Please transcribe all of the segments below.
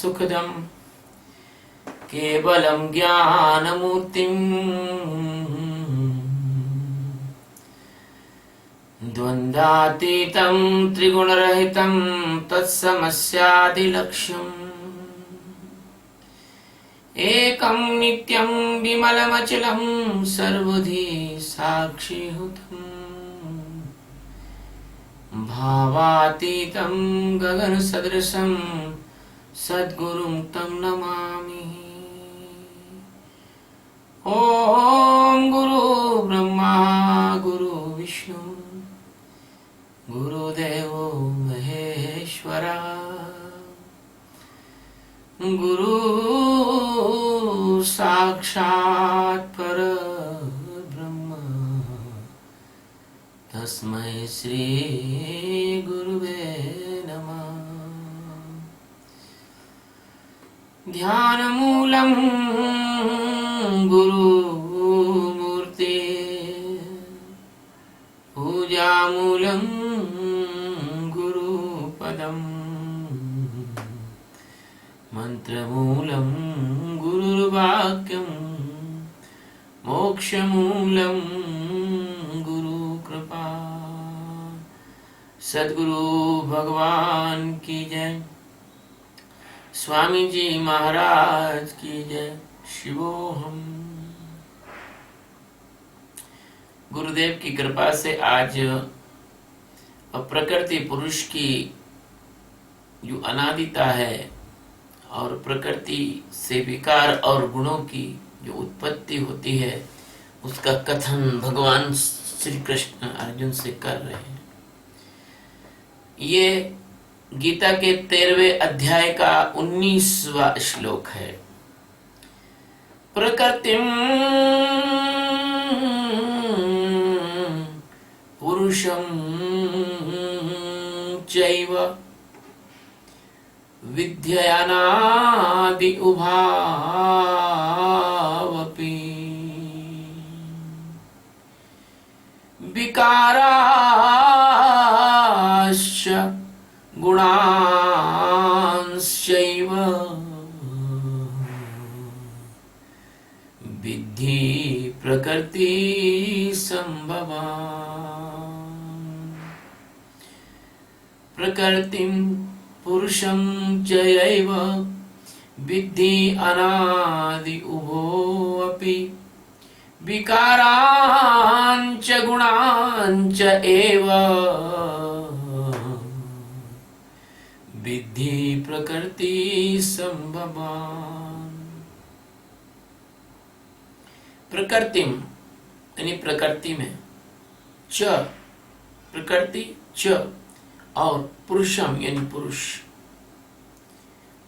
सुखदं केवलं ज्ञानमूर्तिम् द्वन्द्वातीतं त्रिगुणरहितं तत्समस्यादिलक्ष्यम् एकं नित्यं विमलमचलं सर्वधी साक्षिभूतम् भावातीतं गगनसदृशं सद्गुरुं तं नमामि। ॐ गुरु ब्रह्मा गुरु विष्णु गुरुदेवो महेश्वरा गुरु साक्षात् परब्रह्म तस्मै श्री गुरुवे नमः। ध्यानमूलं गुरुमूर्ते पूजामूलं गुरुपदम् मंत्रमूलं गुरुर्वाक्यं मोक्षमूलं गुरुकृपा। सद्गुरु भगवान की जय, स्वामी जी महाराज की जय। शिवोहम। गुरुदेव की कृपा से आज प्रकृति पुरुष की जो अनादिता है और प्रकृति से विकार और गुणों की जो उत्पत्ति होती है उसका कथन भगवान श्री कृष्ण अर्जुन से कर रहे हैं। ये गीता के 13वें अध्याय का 19वां श्लोक है। प्रकृतिम पुरुषं चैव विद्ययानादि उभावपि विकाराश्च गुणांश्चैव विद्धि प्रकृति संभवान्। प्रकृतिं पुरुषं चैव विद्धि अनादि उभोऽपि विकारांच गुणांच एव विद्धि प्रकृति संभवान्। प्रकृतिम यानी प्रकृति में, च प्रकृति च और पुरुषम यानी पुरुष,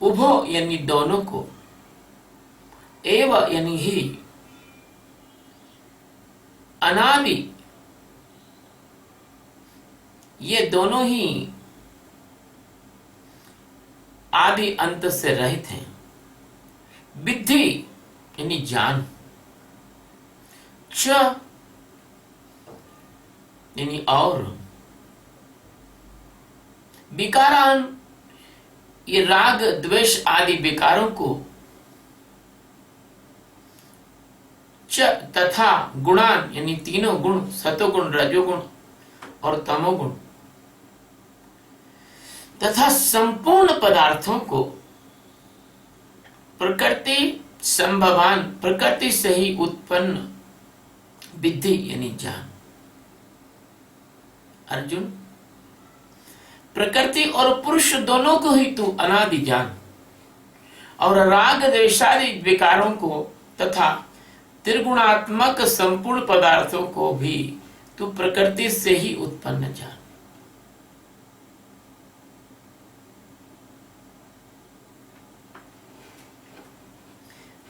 उभो यानी दोनों को, एव यानी ही, अनादि ये दोनों ही आदि अंत से रहित हैं। विद्धि यानी जान, च यानी और, विकारान ये राग द्वेष आदि विकारों को, च तथा गुणान यानी तीनों गुण, सतोगुण रजोगुण और तमोगुण, तथा संपूर्ण पदार्थों को प्रकृति संभवान प्रकृति से ही उत्पन्न विद्धि यानी जान। अर्जुन, प्रकृति और पुरुष दोनों को ही तू अनादि जान और राग द्वेषादि विकारों को तथा त्रिगुणात्मक संपूर्ण पदार्थों को भी तू प्रकृति से ही उत्पन्न जान।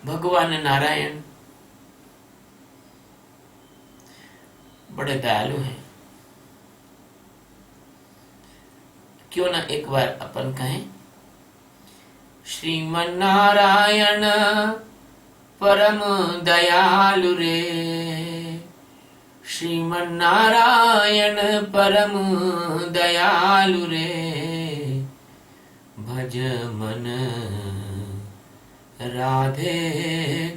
भगवान नारायण बड़े दयालु हैं। क्यों ना एक बार अपन कहें, श्रीमन नारायण परम दयालु रे, श्रीमन नारायण परम दयालु रे, भज मन राधे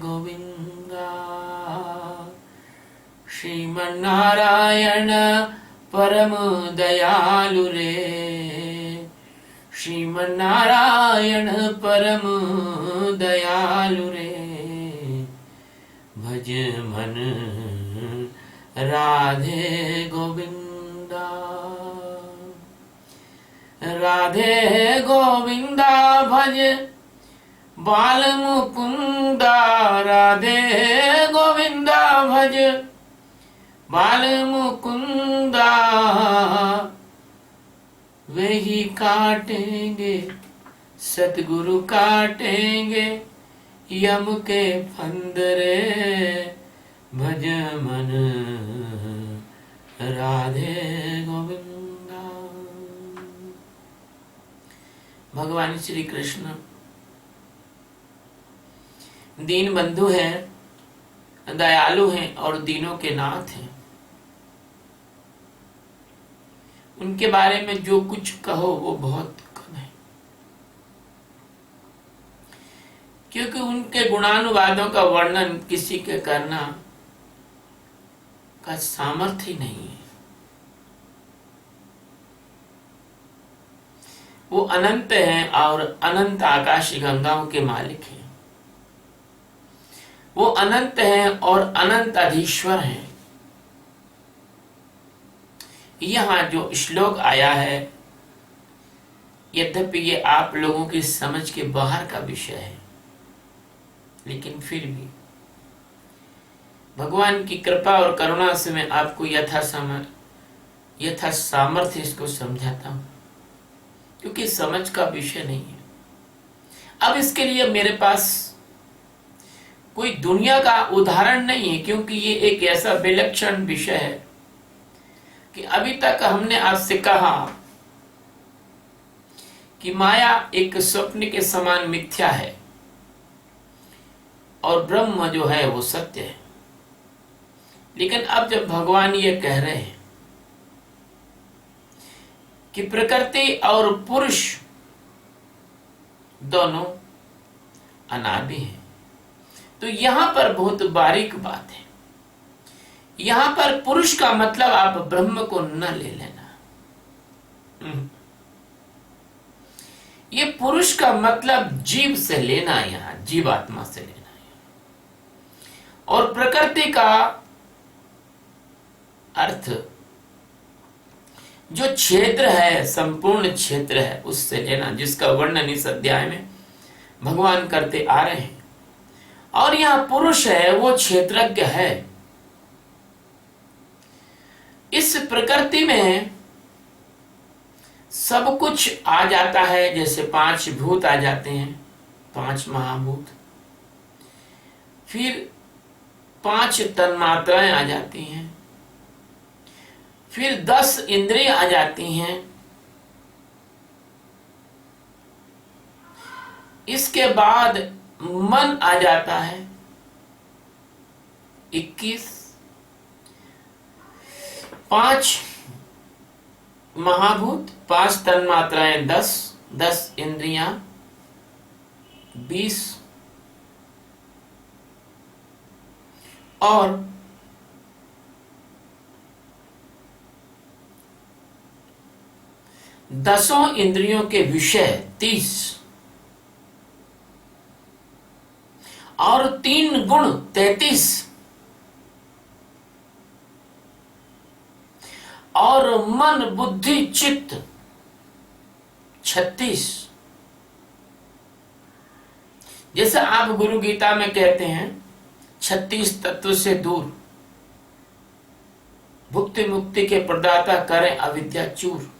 गोविंदा। श्रीमन्नारायण परम दयालु रे, श्रीमन्नारायण परम दयालु रे। भज मन राधे गोविंदा, राधे गोविंदा भज बाल मुकुंदा। राधे गोविंदा भज बाल मुकुंदा। वे ही काटेंगे सतगुरु काटेंगे यम के फंदरे। भज मन राधे गोविंदा। भगवान श्री कृष्ण दीन बंधु हैं, दयालु हैं और दीनों के नाथ हैं। उनके बारे में जो कुछ कहो वो बहुत कम है, क्योंकि उनके गुणानुवादों का वर्णन किसी के करना का सामर्थ्य ही नहीं है। वो अनंत हैं और अनंत आकाशी गंगाओं के मालिक हैं। वो अनंत हैं और अनंत अधीश्वर हैं। यहां जो श्लोक आया है, यद्यपि ये आप लोगों की समझ के बाहर का विषय है, लेकिन फिर भी भगवान की कृपा और करुणा से मैं आपको यथा सामर्थ्य इसको समझाता हूं, क्योंकि समझ का विषय नहीं है। अब इसके लिए मेरे पास कोई दुनिया का उदाहरण नहीं है, क्योंकि ये एक ऐसा विलक्षण विषय है कि अभी तक हमने आपसे कहा कि माया एक स्वप्न के समान मिथ्या है और ब्रह्म जो है वो सत्य है। लेकिन अब जब भगवान ये कह रहे हैं कि प्रकृति और पुरुष दोनों अनादि हैं, तो यहां पर बहुत बारीक बात है। यहां पर पुरुष का मतलब आप ब्रह्म को न ले लेना। ये पुरुष का मतलब जीव से लेना है, यहां जीवात्मा से लेना है। और प्रकृति का अर्थ जो क्षेत्र है, संपूर्ण क्षेत्र है, उससे लेना, जिसका वर्णन इस अध्याय में भगवान करते आ रहे हैं। और यहां पुरुष है, वो क्षेत्रज्ञ है। इस प्रकृति में सब कुछ आ जाता है, जैसे 5 भूत आ जाते हैं, 5 महाभूत, फिर 5 तन्मात्राएं आ जाती हैं, फिर 10 इंद्रियां आ जाती हैं, इसके बाद मन आ जाता है 21, 5 महाभूत, 5 तन्मात्राएं 10, 10 इंद्रियां 20, और दसों इंद्रियों के विषय 30, और 3 गुण 33, और मन बुद्धि चित्त 36। जैसे आप गुरु गीता में कहते हैं 36 तत्व से दूर, भुक्ति मुक्ति के प्रदाता करें अविद्या चूर।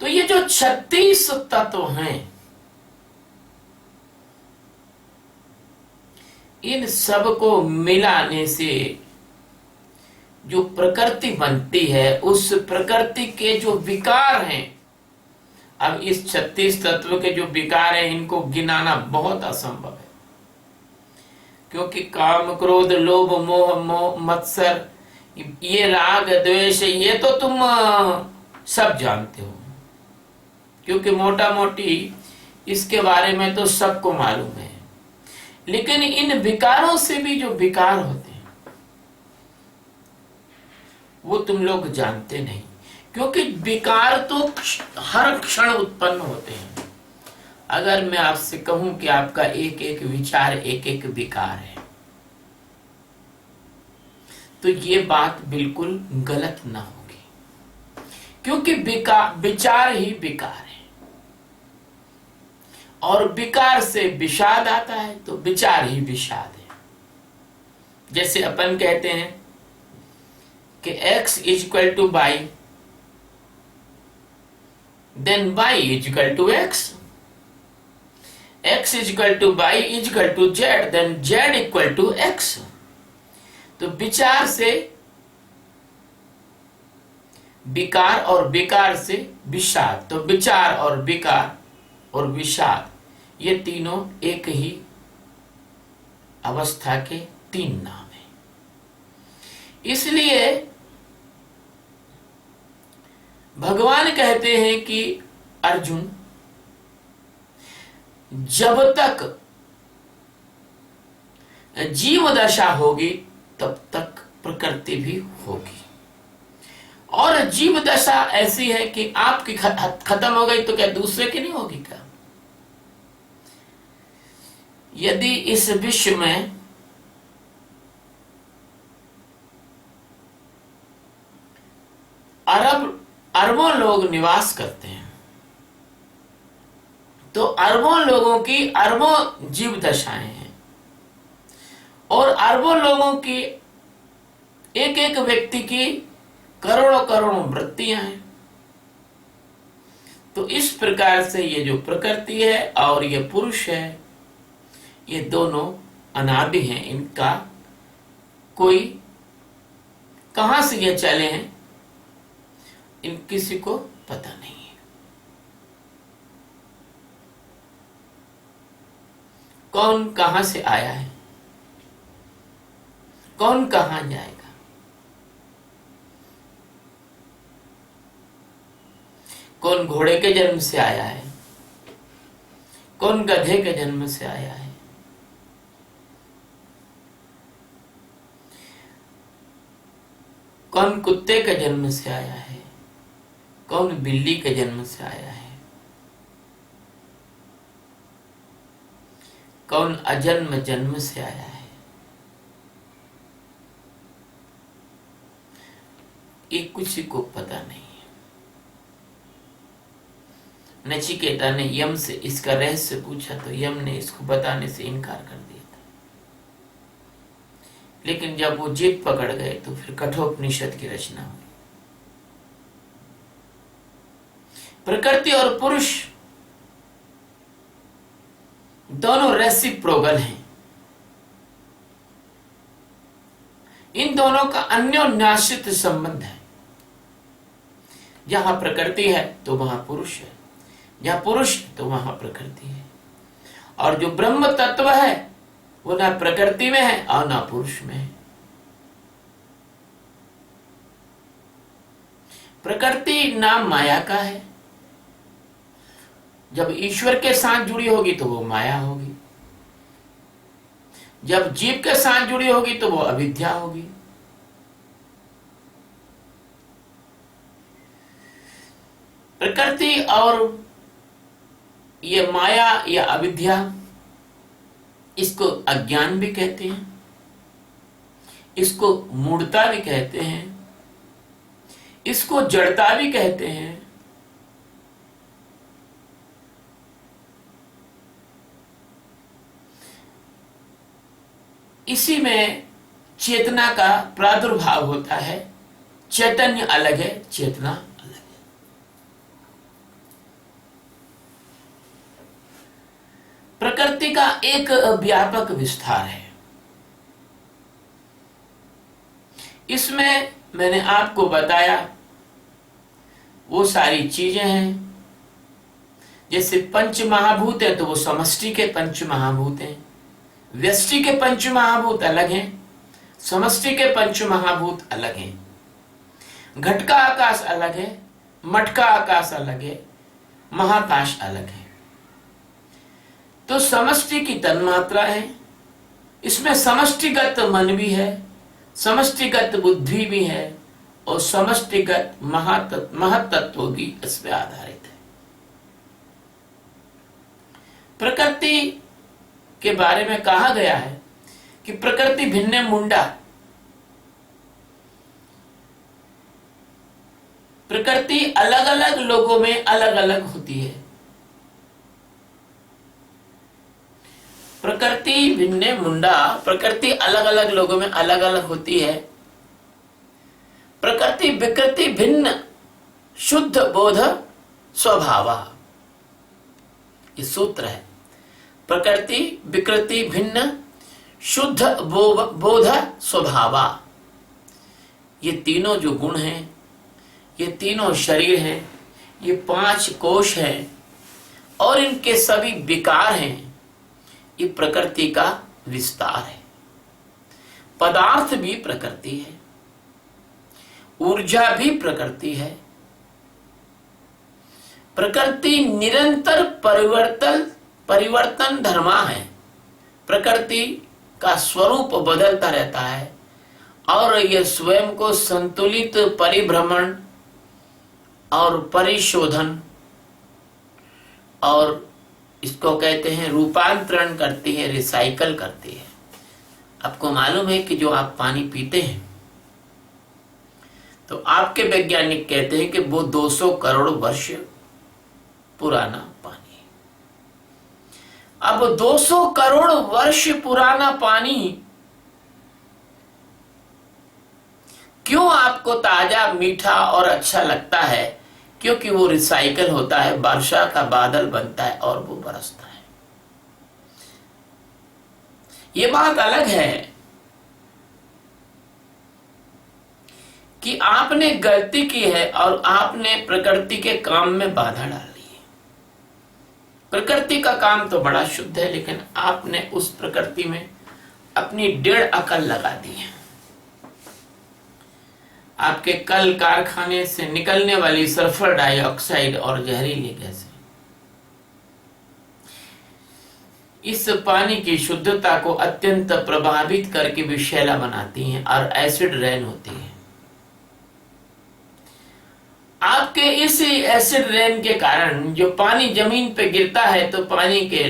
तो ये जो 36 तत्व हैं, इन सब को मिलाने से जो प्रकृति बनती है, उस प्रकृति के जो विकार हैं, अब इस 36 तत्व के जो विकार हैं, इनको गिनाना बहुत असंभव है, क्योंकि काम क्रोध लोभ मोह मत्सर, ये राग द्वेष, ये तो तुम सब जानते हो, क्योंकि मोटा मोटी इसके बारे में तो सबको मालूम है, लेकिन इन विकारों से भी जो विकार होते हैं वो तुम लोग जानते नहीं, क्योंकि विकार तो हर क्षण उत्पन्न होते हैं। अगर मैं आपसे कहूं कि आपका एक एक विचार एक एक विकार है, तो ये बात बिल्कुल गलत ना होगी, क्योंकि विचार ही विकार है, और विकार से विषाद आता है, तो विचार ही विषाद है। जैसे अपन कहते हैं कि x is equal to y, then y is equal to x, x is equal to y is equal to z, then z equal to x। तो विचार से विकार और विकार से विषाद, तो विचार और विकार और विषाद ये तीनों एक ही अवस्था के तीन नाम हैं। इसलिए भगवान कहते हैं कि अर्जुन, जब तक जीव दशा होगी तब तक प्रकृति भी होगी, और जीव दशा ऐसी है कि आपकी खत्म हो गई तो क्या दूसरे की नहीं होगी क्या? यदि इस विश्व में अरबों लोग निवास करते हैं, तो अरबों लोगों की अरबों जीव दशाएं हैं, और अरबों लोगों की एक एक व्यक्ति की करोड़ों करोड़ों वृत्तियां हैं। तो इस प्रकार से ये जो प्रकृति है और ये पुरुष है, ये दोनों अनादि हैं, इनका कोई कहां से ये चले हैं इन किसी को पता नहीं है। कौन कहां से आया है, कौन कहां जाएगा, कौन घोड़े के जन्म से आया है, कौन गधे के जन्म से आया है, कौन कुत्ते के जन्म से आया है, कौन बिल्ली के जन्म से आया है, कौन अजन्म जन्म से आया है, ये किसी को पता नहीं है। नचिकेता ने यम से इसका रहस्य पूछा तो यम ने इसको बताने से इनकार कर दिया था, लेकिन जब वो जिद पकड़ गए तो फिर कठोपनिषद की रचना हुई। प्रकृति और पुरुष दोनों रेसिप्रोकल हैं, इन दोनों का अन्योन्याश्रित संबंध है। जहां प्रकृति है तो वहां पुरुष है, जहां पुरुष तो वहां प्रकृति है, और जो ब्रह्म तत्व है वो ना प्रकृति में है और ना पुरुष में है। प्रकृति नाम माया का है, जब ईश्वर के साथ जुड़ी होगी तो वो माया होगी, जब जीव के साथ जुड़ी होगी तो वो अविद्या होगी। प्रकृति और ये माया या अविद्या, इसको अज्ञान भी कहते हैं, इसको मूढ़ता भी कहते हैं, इसको जड़ता भी कहते हैं। इसी में चेतना का प्रादुर्भाव होता है। चैतन्य अलग है, चेतना अलग है। प्रकृति का एक व्यापक विस्तार है। इसमें मैंने आपको बताया वो सारी चीजें हैं। जैसे पंच महाभूत है तो वो समष्टि के पंच महाभूत हैं, व्यष्टि के पंच महाभूत अलग हैं, समष्टि के पंच महाभूत अलग हैं। घट का आकाश अलग है, मठ का आकाश अलग है, महाकाश अलग है। तो समष्टि की तन्मात्रा है, इसमें समष्टिगत मन भी है, समष्टिगत बुद्धि भी है और समष्टिगत महतत्व भी इसमें आधारित है। प्रकृति के बारे में कहा गया है कि प्रकृति भिन्न मुंडा, प्रकृति अलग अलग लोगों में अलग अलग होती है। प्रकृति भिन्न मुंडा, प्रकृति अलग अलग लोगों में अलग अलग होती है। प्रकृति विकृति भिन्न शुद्ध बोध स्वभावा, ये सूत्र है। प्रकृति विकृति भिन्न शुद्ध बोध स्वभावा, ये तीनों जो गुण हैं, ये तीनों शरीर हैं, ये 5 कोश हैं और इनके सभी विकार हैं, ये प्रकृति का विस्तार है। पदार्थ भी प्रकृति है, ऊर्जा भी प्रकृति है। प्रकृति निरंतर परिवर्तन धर्मा है। प्रकृति का स्वरूप बदलता रहता है और यह स्वयं को संतुलित परिभ्रमण और परिशोधन और इसको कहते हैं रूपांतरण करती है, रिसाइकल करती है। आपको मालूम है कि जो आप पानी पीते हैं तो आपके वैज्ञानिक कहते हैं कि वो 200 करोड़ वर्ष पुराना पानी है। अब 200 करोड़ वर्ष पुराना पानी क्यों आपको ताजा, मीठा और अच्छा लगता है? क्योंकि वो रिसाइकल होता है, वर्षा का बादल बनता है और वो बरसता है। ये बात अलग है कि आपने गलती की है और आपने प्रकृति के काम में बाधा डाल दी है। प्रकृति का काम तो बड़ा शुद्ध है, लेकिन आपने उस प्रकृति में अपनी 1.5 अकल लगा दी है। आपके कल कारखाने से निकलने वाली सल्फर डाइऑक्साइड और जहरीली गैसें इस पानी की शुद्धता को अत्यंत प्रभावित करके विषैला बनाती हैं और एसिड रेन होती है। आपके इस एसिड रेन के कारण जो पानी जमीन पे गिरता है, तो पानी के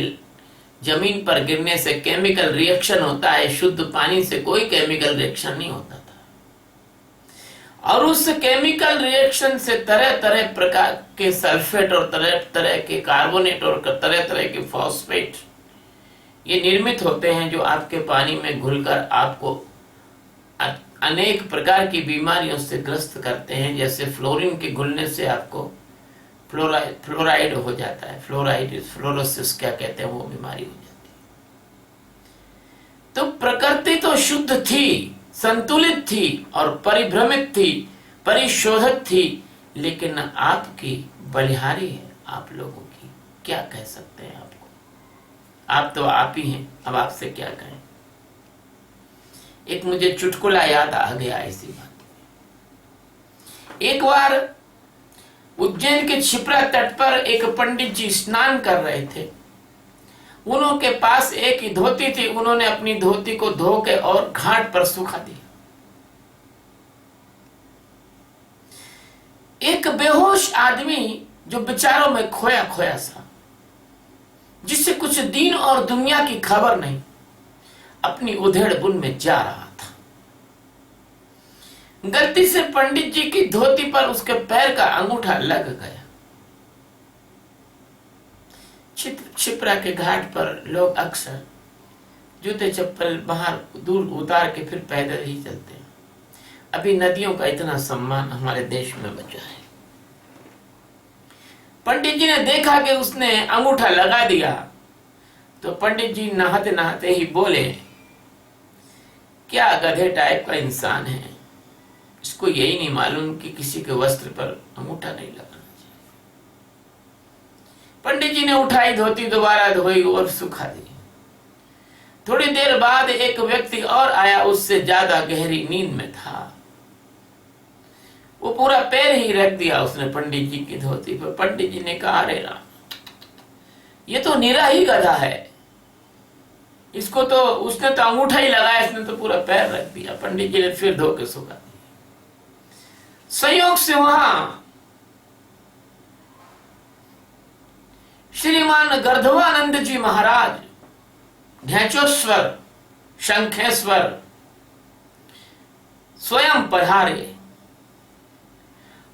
जमीन पर गिरने से केमिकल रिएक्शन होता है। शुद्ध पानी से कोई केमिकल रिएक्शन नहीं होता था, और उस केमिकल रिएक्शन से तरह तरह प्रकार के सल्फेट और तरह तरह के कार्बोनेट और तरह तरह के फॉस्फेट ये निर्मित होते हैं, जो आपके पानी में घुलकर आपको अनेक प्रकार की बीमारियों से ग्रस्त करते हैं। जैसे फ्लोरीन के घुलने से आपको फ्लोराइड हो जाता है, फ्लोरोसिस क्या कहते हैं, वो बीमारी हो जाती है। तो प्रकृति तो शुद्ध थी, संतुलित थी और परिभ्रमित थी, परिशोधित थी, लेकिन आपकी बलिहारी है। आप लोगों की क्या कह सकते हैं? आपको, आप तो आप ही हैं, अब आपसे क्या कहें। एक मुझे चुटकुला याद आ गया इसी बात। एक बार उज्जैन के क्षिप्रा तट पर एक पंडित जी स्नान कर रहे थे। उनके पास एक ही धोती थी। उन्होंने अपनी धोती को धो के और घाट पर सुखा दिया। एक बेहोश आदमी जो विचारों में खोया खोया सा, जिससे कुछ दिन और दुनिया की खबर नहीं, अपनी उधेड़ बुन में जा रहा था। गलती से पंडित जी की धोती पर उसके पैर का अंगूठा लग गया। क्षिप्रा के घाट पर लोग अक्सर जूते चप्पल बाहर दूर उतार के फिर पैदल ही चलते हैं। अभी नदियों का इतना सम्मान हमारे देश में बचा है। पंडित जी ने देखा कि उसने अंगूठा लगा दिया, तो पंडित जी नहाते नहाते ही बोले, क्या गधे टाइप का इंसान है, इसको यही नहीं मालूम कि किसी के वस्त्र पर अंगूठा नहीं लगाना चाहिए। पंडित जी ने उठाई धोती, दोबारा धोई और सुखा दी। थोड़ी देर बाद एक व्यक्ति और आया, उससे ज्यादा गहरी नींद में था। वो पूरा पैर ही रख दिया उसने पंडित जी की धोती पर। पंडित जी ने कहा, अरे राम, ये तो निरा ही गधा है, इसको तो उसने तो अंगूठा ही लगाया, इसने तो पूरा पैर रख दिया। पंडित जी ने फिर धो के सुखा दिया। संयोग से वहां श्रीमान गर्धवानंद जी महाराज ढेंचोस्वर शंखेश्वर स्वयं पधारे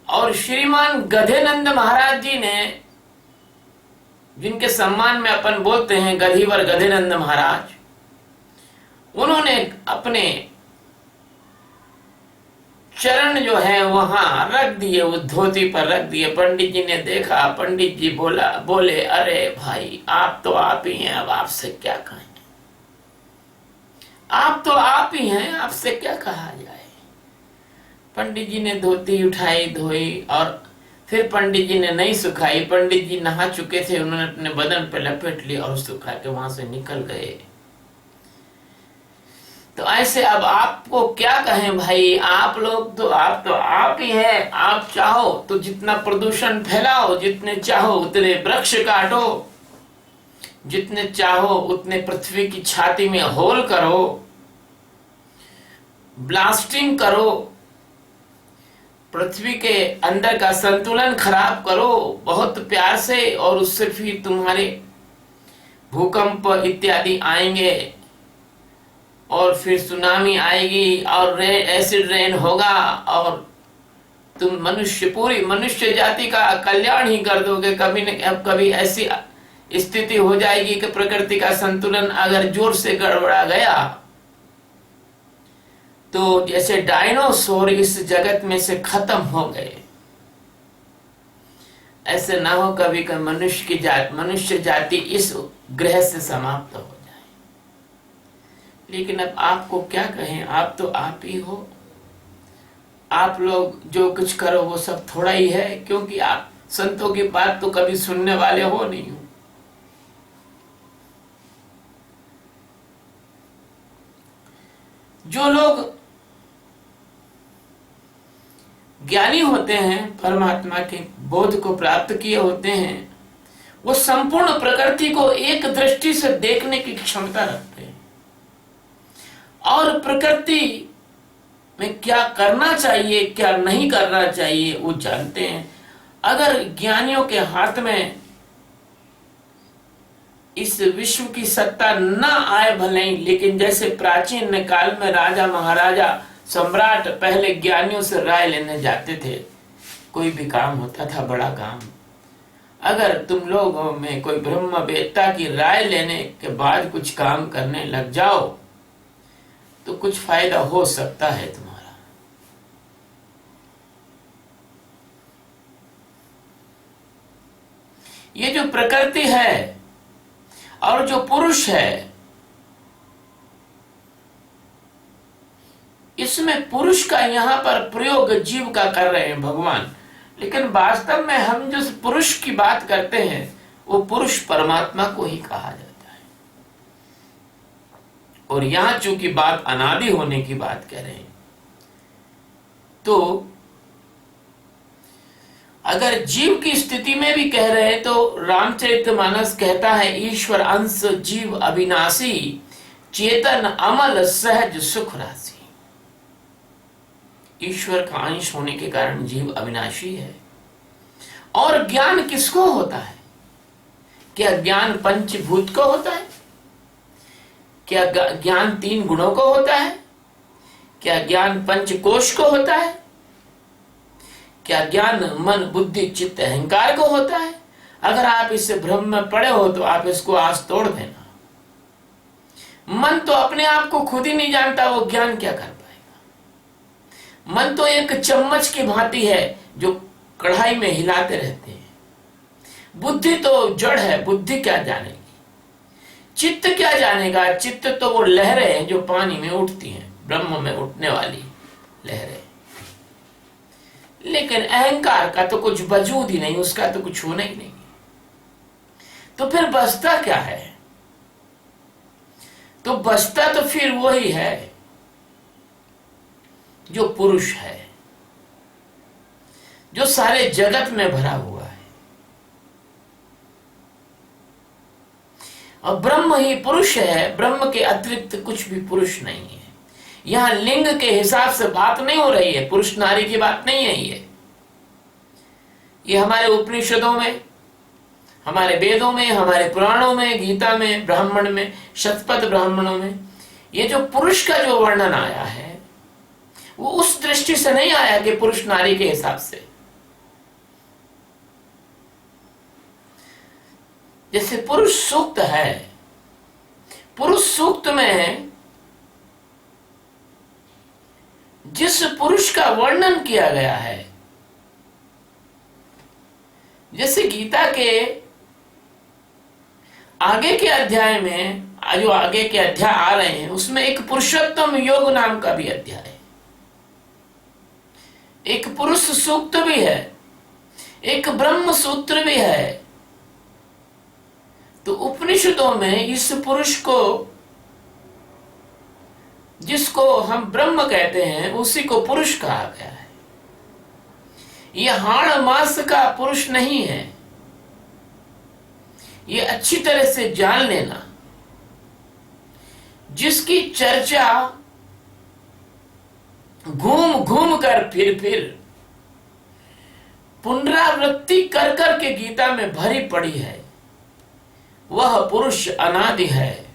और श्रीमान गधेनंद महाराज जी ने, जिनके सम्मान में अपन बोलते हैं गधीवर गधेनंद महाराज, उन्होंने अपने चरण जो है वहां रख दिए, उस धोती पर रख दिए। पंडित जी ने देखा, पंडित जी बोले, अरे भाई आप तो आप ही हैं, अब आपसे क्या कहें, आप तो आप ही हैं, आपसे क्या कहा जाए। पंडित जी ने धोती उठाई, धोई और फिर पंडित जी ने नहीं सुखाई। पंडित जी नहा चुके थे, उन्होंने अपने बदन पे लपेट लिया और सुखा के वहां से निकल गए। तो ऐसे अब आपको क्या कहें भाई, आप लोग तो आप ही हैं। आप चाहो तो जितना प्रदूषण फैलाओ, जितने चाहो उतने वृक्ष काटो, जितने चाहो उतने पृथ्वी की छाती में होल करो, ब्लास्टिंग करो, पृथ्वी के अंदर का संतुलन खराब करो बहुत प्यार से, और उससे फिर तुम्हारे भूकंप इत्यादि आएंगे और फिर सुनामी आएगी और एसिड रेन होगा और तुम पूरी मनुष्य जाति का कल्याण ही कर दोगे। कभी न कभी ऐसी स्थिति हो जाएगी कि प्रकृति का संतुलन अगर जोर से गड़बड़ा गया तो जैसे डायनासोर इस जगत में से खत्म हो गए, ऐसे ना हो कभी का मनुष्य जाति इस ग्रह से समाप्त हो जाए। लेकिन अब आपको क्या कहें, आप तो आप ही हो। आप लोग जो कुछ करो वो सब थोड़ा ही है, क्योंकि आप संतों की बात तो कभी सुनने वाले हो नहीं हो। जो लोग ज्ञानी होते हैं, परमात्मा के बोध को प्राप्त किए होते हैं, वो संपूर्ण प्रकृति को एक दृष्टि से देखने की क्षमता रखते हैं और प्रकृति में क्या करना चाहिए क्या नहीं करना चाहिए वो जानते हैं। अगर ज्ञानियों के हाथ में इस विश्व की सत्ता न आए भले ही, लेकिन जैसे प्राचीन काल में राजा महाराजा सम्राट पहले ज्ञानियों से राय लेने जाते थे, कोई भी काम होता था बड़ा काम, अगर तुम लोगों में कोई ब्रह्मवेत्ता की राय लेने के बाद कुछ काम करने लग जाओ तो कुछ फायदा हो सकता है तुम्हारा। ये जो प्रकृति है और जो पुरुष है, इसमें पुरुष का यहां पर प्रयोग जीव का कर रहे हैं भगवान, लेकिन वास्तव में हम जो पुरुष की बात करते हैं वो पुरुष परमात्मा को ही कहा जाता है। और यहां चूंकि बात अनादि होने की बात कह रहे हैं, तो अगर जीव की स्थिति में भी कह रहे हैं तो रामचरितमानस कहता है, ईश्वर अंश जीव अविनाशी, चेतन अमल सहज सुख राशि। ईश्वर का अंश होने के कारण जीव अविनाशी है। और ज्ञान किसको होता है? क्या ज्ञान पंचभूत को होता है? क्या ज्ञान 3 गुणों को होता है? क्या ज्ञान पंचकोश को होता है? क्या ज्ञान मन बुद्धि चित्त अहंकार को होता है? अगर आप इसे भ्रम में पड़े हो तो आप इसको आज तोड़ देना। मन तो अपने आप को खुद ही नहीं जानता, वो ज्ञान क्या कर पाएगा? मन तो एक चम्मच की भांति है जो कढ़ाई में हिलाते रहते हैं। बुद्धि तो जड़ है, बुद्धि क्या जानेगी? चित्त क्या जानेगा? चित्त तो वो लहरें हैं जो पानी में उठती हैं, ब्रह्म में उठने वाली लहरें। लेकिन अहंकार का तो कुछ वजूद ही नहीं, उसका तो कुछ होना ही नहीं। तो फिर बचता क्या है? तो बचता तो फिर वही है जो पुरुष है। जो सारे जगत में भरा हुआ है। और ब्रह्म ही पुरुष है, ब्रह्म के अतिरिक्त कुछ भी पुरुष नहीं है। यहां लिंग के हिसाब से बात नहीं हो रही है, पुरुष नारी की बात नहीं है। ये हमारे उपनिषदों में, हमारे वेदों में, हमारे पुराणों में, गीता में, ब्राह्मण में, शतपथ ब्राह्मणों में ये जो पुरुष का जो वर्णन आया है वो उस दृष्टि से नहीं आया कि पुरुष नारी के हिसाब से। जैसे पुरुष सूक्त है, पुरुष सूक्त में जिस पुरुष का वर्णन किया गया है, जैसे गीता के आगे के अध्याय में, जो आगे के अध्याय आ रहे हैं उसमें एक पुरुषोत्तम योग नाम का भी अध्याय है, एक पुरुष सूक्त भी है, एक ब्रह्म सूत्र भी है। तो उपनिषदों में इस पुरुष को, जिसको हम ब्रह्म कहते हैं, उसी को पुरुष कहा गया है। यह हाड़ मास का पुरुष नहीं है, ये अच्छी तरह से जान लेना। जिसकी चर्चा घूम घूम कर फिर पुनरावृत्ति कर कर के गीता में भरी पड़ी है, वह पुरुष अनादि है।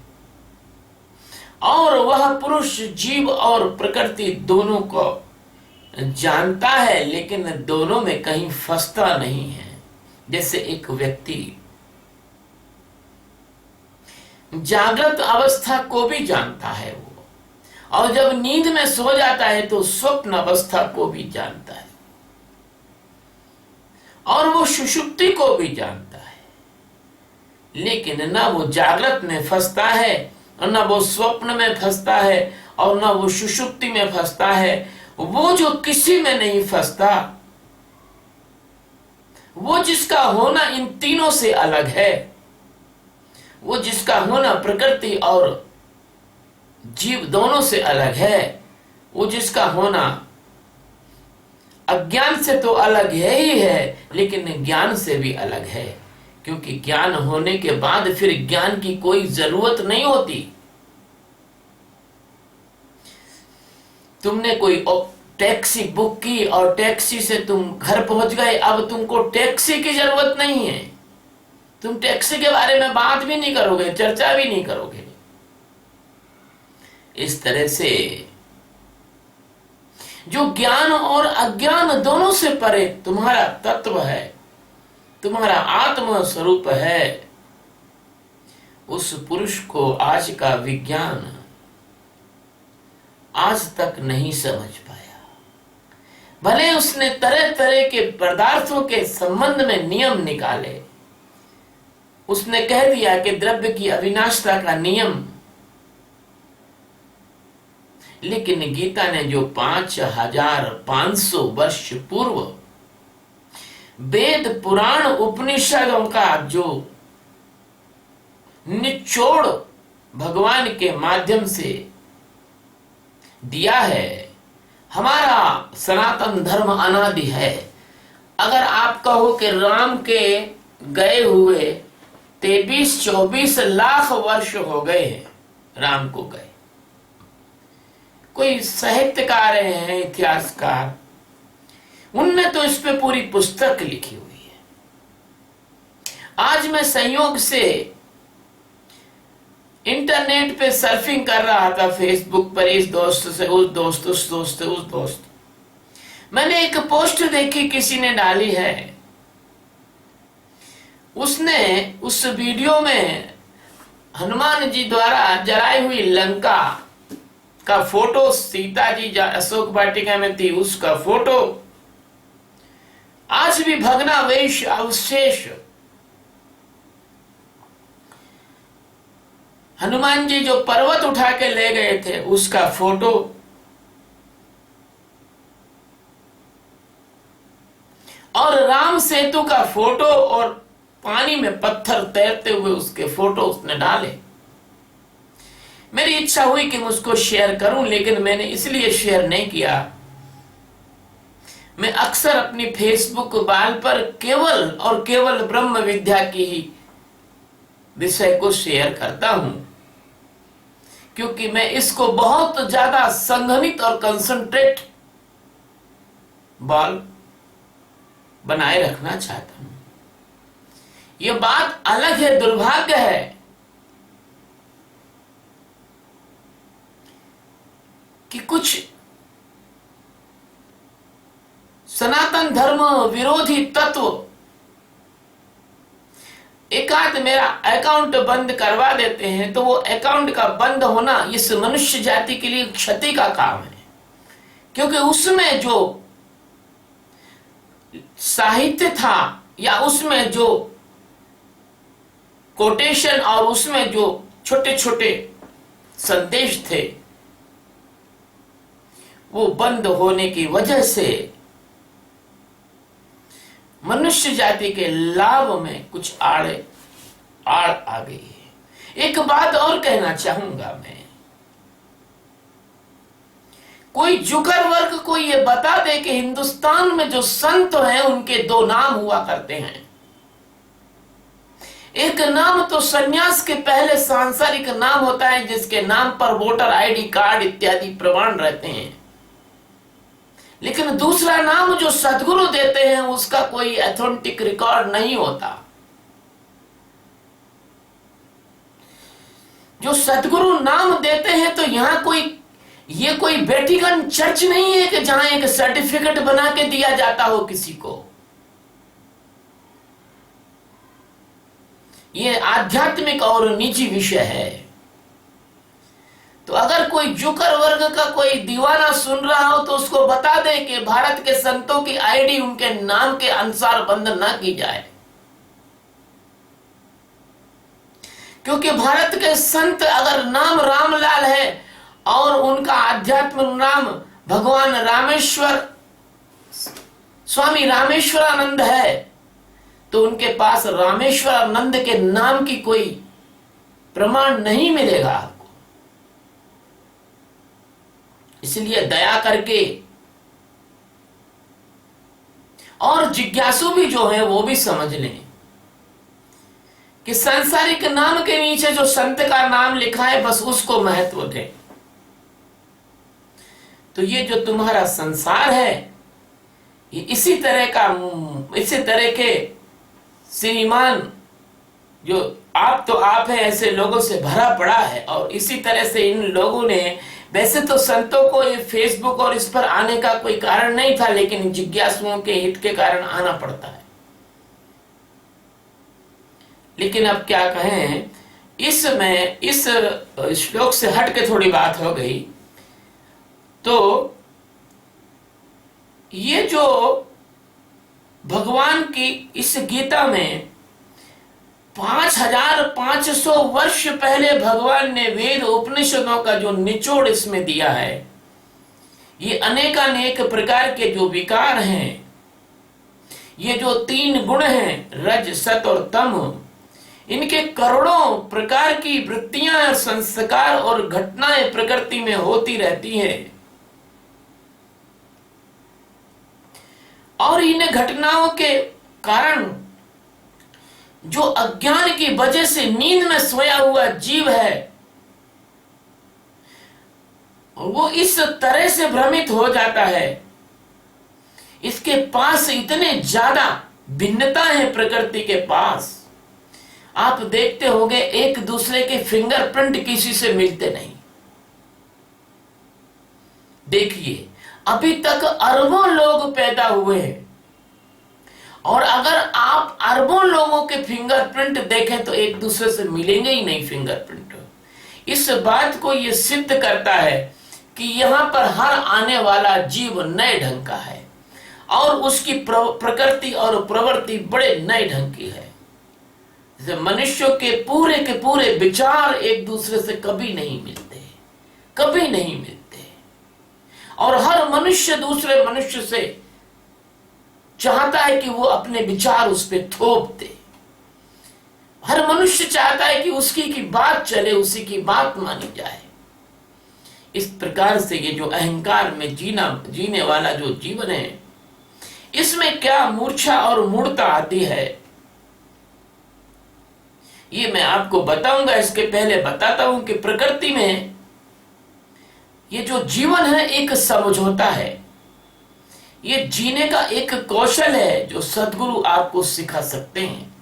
और वह पुरुष जीव और प्रकृति दोनों को जानता है, लेकिन दोनों में कहीं फंसता नहीं है। जैसे एक व्यक्ति जागृत अवस्था को भी जानता है वो, और जब नींद में सो जाता है तो स्वप्न अवस्था को भी जानता है, और वो सुषुप्ति को भी जानता है। लेकिन न वो जागृत में फंसता है, और न वो स्वप्न में फंसता है, और न वो सुषुप्ति में फंसता है। वो जो किसी में नहीं फंसता, वो जिसका होना इन तीनों से अलग है, वो जिसका होना प्रकृति और जीव दोनों से अलग है, वो जिसका होना अज्ञान से तो अलग है ही है, लेकिन ज्ञान से भी अलग है। क्योंकि ज्ञान होने के बाद फिर ज्ञान की कोई जरूरत नहीं होती। तुमने कोई टैक्सी बुक की और टैक्सी से तुम घर पहुंच गए, अब तुमको टैक्सी की जरूरत नहीं है। तुम टैक्सी के बारे में बात भी नहीं करोगे, चर्चा भी नहीं करोगे। इस तरह से जो ज्ञान और अज्ञान दोनों से परे तुम्हारा तत्व है, तुम्हारा आत्म स्वरूप है, उस पुरुष को आज का विज्ञान आज तक नहीं समझ पाया। भले उसने तरह तरह के पदार्थों के संबंध में नियम निकाले, उसने कह दिया कि द्रव्य की अविनाशता का नियम, लेकिन गीता ने जो 5500 वर्ष पूर्व वेद पुराण उपनिषदों का जो निचोड़ भगवान के माध्यम से दिया है, हमारा सनातन धर्म अनादि है। अगर आप कहो कि राम के गए हुए 23-24 लाख वर्ष हो गए हैं राम को गए, कोई साहित्यकार हैं, इतिहासकार, उनने तो इस पे पूरी पुस्तक लिखी हुई है। आज मैं संयोग से इंटरनेट पे सर्फिंग कर रहा था, फेसबुक पर, इस दोस्त से उस दोस्त, उस दोस्त से उस दोस्त, मैंने एक पोस्ट देखी, किसी ने डाली है। उसने उस वीडियो में हनुमान जी द्वारा जलाई हुई लंका का फोटो, सीता जी अशोक वाटिका में थी, उसका फोटो, आज भी भग्नावशेष अवशेष, हनुमान जी जो पर्वत उठा के ले गए थे उसका फोटो, और राम सेतु का फोटो, और पानी में पत्थर तैरते हुए उसके फोटो उसने डाले। मेरी इच्छा हुई कि मैं उसको शेयर करूं, लेकिन मैंने इसलिए शेयर नहीं किया, मैं अक्सर अपनी फेसबुक वाल पर केवल और केवल ब्रह्म विद्या की ही विषय को शेयर करता हूं, क्योंकि मैं इसको बहुत ज्यादा संघनित और कंसंट्रेट बॉल बनाए रखना चाहता हूं। यह बात अलग है, दुर्भाग्य है कि कुछ सनातन धर्म विरोधी तत्व एकाध मेरा अकाउंट बंद करवा देते हैं, तो वो अकाउंट का बंद होना इस मनुष्य जाति के लिए क्षति का काम है, क्योंकि उसमें जो साहित्य था या उसमें जो कोटेशन और उसमें जो छोटे छोटे संदेश थे, वो बंद होने की वजह से मनुष्य जाति के लाभ में कुछ आड़ आ गई है। एक बात और कहना चाहूंगा मैं, कोई जुकर वर्ग को यह बता दे कि हिंदुस्तान में जो संत हैं उनके दो नाम हुआ करते हैं। एक नाम तो सन्यास के पहले सांसारिक नाम होता है, जिसके नाम पर वोटर आईडी कार्ड इत्यादि प्रमाण रहते हैं, लेकिन दूसरा नाम जो सदगुरु देते हैं उसका कोई ऑथेंटिक रिकॉर्ड नहीं होता। जो सदगुरु नाम देते हैं तो यहां ये कोई वेटिकन चर्च नहीं है कि जहां एक सर्टिफिकेट बना के दिया जाता हो किसी को। ये आध्यात्मिक और निजी विषय है। तो अगर कोई जुकर वर्ग का कोई दीवाना सुन रहा हो तो उसको बता दे कि भारत के संतों की आईडी उनके नाम के अनुसार बंद ना की जाए, क्योंकि भारत के संत अगर नाम रामलाल है और उनका आध्यात्म नाम भगवान रामेश्वर स्वामी रामेश्वरानंद है, तो उनके पास रामेश्वरानंद के नाम की कोई प्रमाण नहीं मिलेगा। इसलिए दया करके और जिज्ञासु भी जो है वो भी समझ लें कि सांसारिक नाम के नीचे जो संत का नाम लिखा है बस उसको महत्व दें। तो ये जो तुम्हारा संसार है ये इसी तरह के श्रीमान जो आप तो आप है ऐसे लोगों से भरा पड़ा है। और इसी तरह से इन लोगों ने, वैसे तो संतों को ये फेसबुक और इस पर आने का कोई कारण नहीं था, लेकिन जिज्ञासुओं के हित के कारण आना पड़ता है। लेकिन अब क्या कहें, इसमें इस श्लोक से हट के थोड़ी बात हो गई। तो ये जो भगवान की इस गीता में 5500 वर्ष पहले भगवान ने वेद उपनिषदों का जो निचोड़ इसमें दिया है, ये अनेकानेक प्रकार के जो विकार हैं, ये जो 3 गुण हैं रज सत और तम, इनके करोड़ों प्रकार की वृत्तियां, संस्कार और घटनाएं प्रकृति में होती रहती हैं। और इन घटनाओं के कारण जो अज्ञान की वजह से नींद में सोया हुआ जीव है वो इस तरह से भ्रमित हो जाता है। इसके पास इतने ज्यादा भिन्नता है प्रकृति के पास, आप देखते होंगे एक दूसरे के फिंगरप्रिंट किसी से मिलते नहीं। देखिए अभी तक अरबों लोग पैदा हुए हैं और अगर आप अरबों लोगों के फिंगरप्रिंट देखें तो एक दूसरे से मिलेंगे ही नहीं फिंगरप्रिंट। इस बात को यह सिद्ध करता है कि यहां पर हर आने वाला जीव नए ढंग का है और उसकी प्रकृति और प्रवृत्ति बड़े नए ढंग की है। जैसे मनुष्यों के पूरे विचार एक दूसरे से कभी नहीं मिलते, कभी नहीं मिलते। और हर मनुष्य दूसरे मनुष्य से चाहता है कि वो अपने विचार उस पर थोप दे। हर मनुष्य चाहता है कि उसकी की बात चले, उसी की बात मानी जाए। इस प्रकार से ये जो अहंकार में जीने वाला जो जीवन है इसमें क्या मूर्छा और मूर्ता आती है, ये मैं आपको बताऊंगा। इसके पहले बताता हूं कि प्रकृति में ये जो जीवन है एक समझौता है, ये जीने का एक कौशल है जो सद्गुरु आपको सिखा सकते हैं।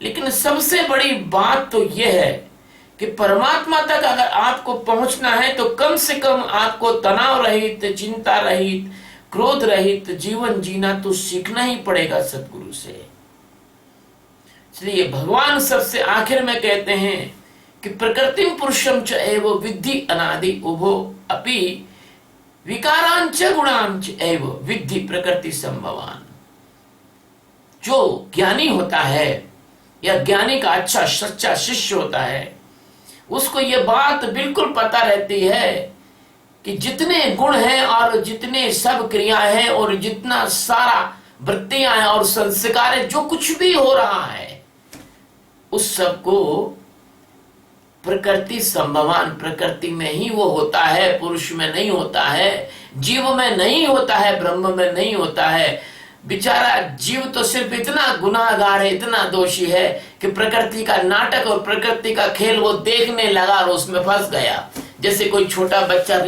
लेकिन सबसे बड़ी बात तो यह है कि परमात्मा तक अगर आपको पहुंचना है तो कम से कम आपको तनाव रहित, चिंता रहित, क्रोध रहित जीवन जीना तो सीखना ही पड़ेगा सद्गुरु से। इसलिए भगवान सबसे आखिर में कहते हैं कि प्रकृति पुरुषम च एव विद्धि अनादि उभो अपि विकारांच गुणांच एव विद्धि प्रकृति संभवान। जो ज्ञानी होता है या ज्ञानी का अच्छा सच्चा शिष्य होता है, उसको यह बात बिल्कुल पता रहती है कि जितने गुण हैं और जितने सब क्रियाएं हैं और जितना सारा वृत्तियां हैं और संस्कार है, जो कुछ भी हो रहा है उस सब को प्रकृति संभवान, प्रकृति में ही वो होता है, पुरुष में नहीं होता है, जीव में नहीं होता है, ब्रह्म में नहीं होता है। बेचारा जीव तो सिर्फ इतना गुनाहगार है, इतना दोषी है कि प्रकृति का नाटक और प्रकृति का खेल वो देखने लगा और उसमें फंस गया। जैसे कोई छोटा बच्चा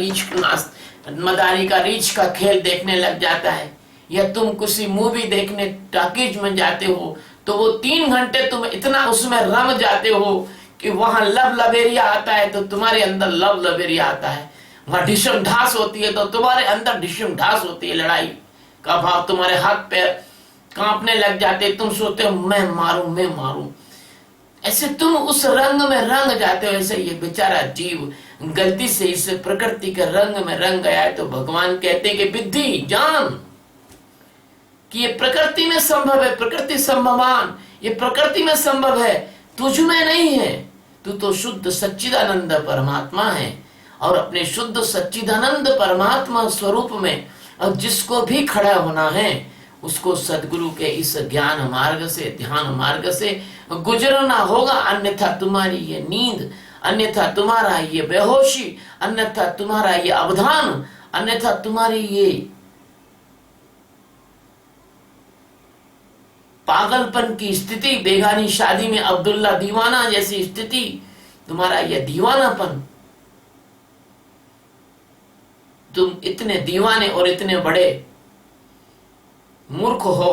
मदारी का रीछ का खेल देखने लग जाता है, या तुम किसी मूवी देखने टॉकीज में जाते हो तो वो 3 घंटे तुम इतना उसमें रम जाते हो कि वहां लव लबेरिया आता है तो तुम्हारे अंदर लव लबेरिया आता है, वहां ढिशम ढास होती है तो तुम्हारे अंदर ढिशम ढास होती है, लड़ाई का भाव, तुम्हारे हाथ पैर कांपने लग जाते, तुम सोचते हो मैं मारूं मैं मारूं, ऐसे तुम उस रंग में रंग जाते हो। ऐसे ये बेचारा जीव गलती से इस प्रकृति के रंग में रंग गया है। तो भगवान कहते हैं कि विद्धि जान कि ये प्रकृति में संभव है, प्रकृति संभवान, ये प्रकृति में संभव है, तुझ में नहीं है। तू तो शुद्ध सच्चिदानंद परमात्मा है और अपने शुद्ध सच्चिदानंद परमात्मा स्वरूप में अब जिसको भी खड़ा होना है उसको सदगुरु के इस ज्ञान मार्ग से, ध्यान मार्ग से गुजरना होगा। अन्यथा तुम्हारी ये नींद, अन्यथा तुम्हारा ये बेहोशी, अन्यथा तुम्हारा ये अवधान, अन्यथा तुम्हारी ये पागलपन की स्थिति, बेगानी शादी में अब्दुल्ला दीवाना जैसी स्थिति, तुम्हारा यह दीवानापन, तुम इतने दीवाने और इतने बड़े मूर्ख हो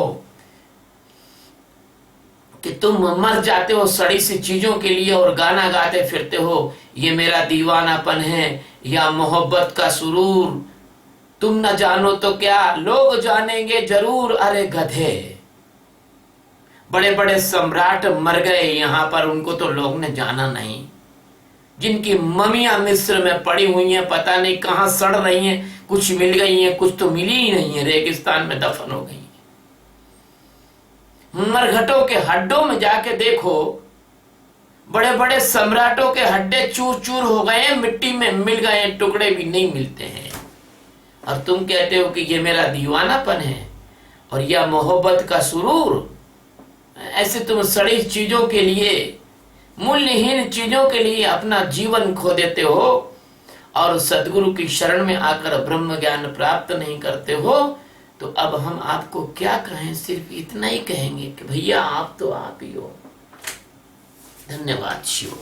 कि तुम मर जाते हो सड़ी सी चीजों के लिए और गाना गाते फिरते हो ये मेरा दीवानापन है या मोहब्बत का सुरूर। तुम न जानो तो क्या लोग जानेंगे जरूर। अरे गधे, बड़े बड़े सम्राट मर गए यहाँ पर, उनको तो लोग ने जाना नहीं। जिनकी ममियां मिस्र में पड़ी हुई हैं, पता नहीं कहां सड़ रही हैं, कुछ मिल गई हैं, कुछ तो मिली ही नहीं है, रेगिस्तान में दफन हो गई। मरघटों के हड्डों में जाके देखो, बड़े बड़े सम्राटों के हड्डे चूर चूर हो गए, मिट्टी में मिल गए, टुकड़े भी नहीं मिलते हैं। और तुम कहते हो कि ये मेरा दीवानापन है और यह मोहब्बत का सुरूर। ऐसे तुम सड़ी चीजों के लिए, मूल्यहीन चीजों के लिए अपना जीवन खो देते हो और सदगुरु की शरण में आकर ब्रह्म ज्ञान प्राप्त नहीं करते हो। तो अब हम आपको क्या कहें, सिर्फ इतना ही कहेंगे कि भैया आप तो आप ही हो। धन्यवाद शिव।